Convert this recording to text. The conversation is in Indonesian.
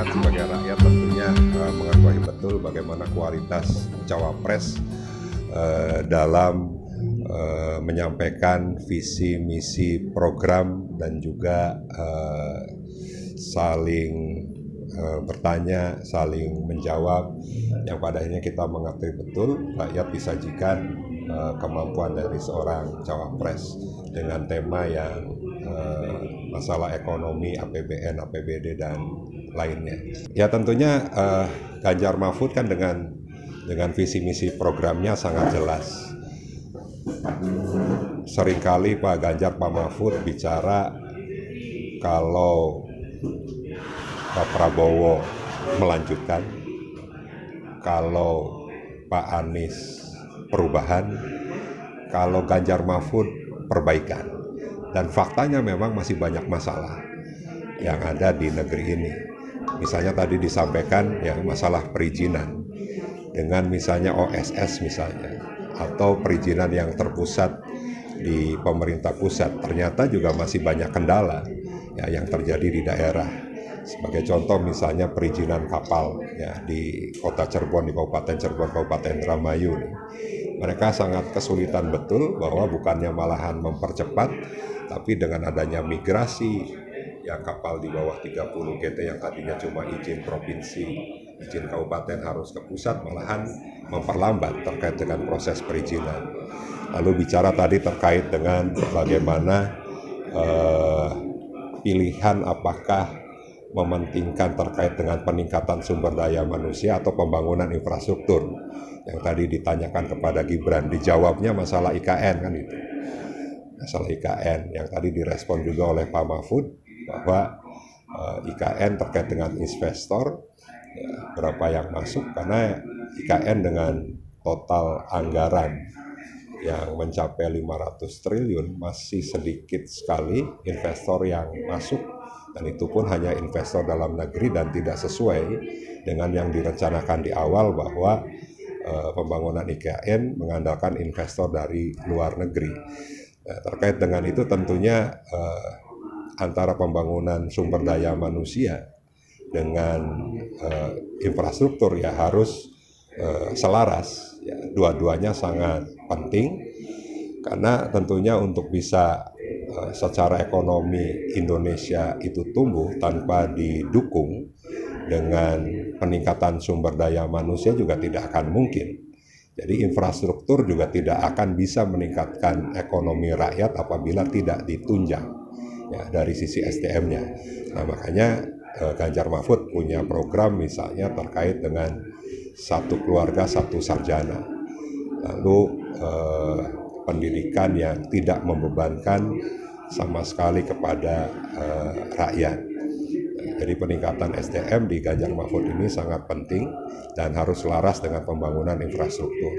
sebagai rakyat tentunya mengetahui betul bagaimana kualitas cawapres dalam menyampaikan visi misi program dan juga saling bertanya, saling menjawab, yang pada akhirnya kita mengerti betul rakyat disajikan kemampuan dari seorang cawapres dengan tema yang masalah ekonomi, APBN, APBD dan lainnya. Ya tentunya Ganjar Mahfud kan dengan visi misi programnya sangat jelas. Seringkali Pak Ganjar, Pak Mahfud bicara kalau Pak Prabowo melanjutkan, kalau Pak Anies perubahan, kalau Ganjar Mahfud perbaikan. Dan faktanya memang masih banyak masalah yang ada di negeri ini. Misalnya tadi disampaikan ya masalah perizinan dengan misalnya OSS misalnya, atau perizinan yang terpusat di pemerintah pusat, ternyata juga masih banyak kendala ya yang terjadi di daerah. Sebagai contoh misalnya perizinan kapal ya di Kota Cirebon, di Kabupaten Cirebon, Kabupaten Indramayu nih. Mereka sangat kesulitan betul bahwa bukannya malahan mempercepat, tapi dengan adanya migrasi yang kapal di bawah 30 GT yang tadinya cuma izin provinsi, izin kabupaten harus ke pusat, malahan memperlambat terkait dengan proses perizinan. Lalu bicara tadi terkait dengan bagaimana pilihan apakah mementingkan terkait dengan peningkatan sumber daya manusia atau pembangunan infrastruktur. Yang tadi ditanyakan kepada Gibran, dijawabnya masalah IKN kan itu. Masalah IKN yang tadi direspon juga oleh Pak Mahfud bahwa IKN terkait dengan investor ya, berapa yang masuk, karena IKN dengan total anggaran yang mencapai 500 triliun masih sedikit sekali investor yang masuk, dan itu pun hanya investor dalam negeri dan tidak sesuai dengan yang direncanakan di awal bahwa pembangunan IKN mengandalkan investor dari luar negeri. Terkait dengan itu tentunya antara pembangunan sumber daya manusia dengan infrastruktur ya harus selaras. Ya, dua-duanya sangat penting karena tentunya untuk bisa secara ekonomi Indonesia itu tumbuh tanpa didukung dengan peningkatan sumber daya manusia juga tidak akan mungkin. Jadi infrastruktur juga tidak akan bisa meningkatkan ekonomi rakyat apabila tidak ditunjang ya, dari sisi SDM-nya. Nah makanya Ganjar Mahfud punya program misalnya terkait dengan satu keluarga satu sarjana, lalu pendidikan yang tidak membebankan sama sekali kepada rakyat. Jadi peningkatan SDM di Ganjar Mahfud ini sangat penting dan harus selaras dengan pembangunan infrastruktur.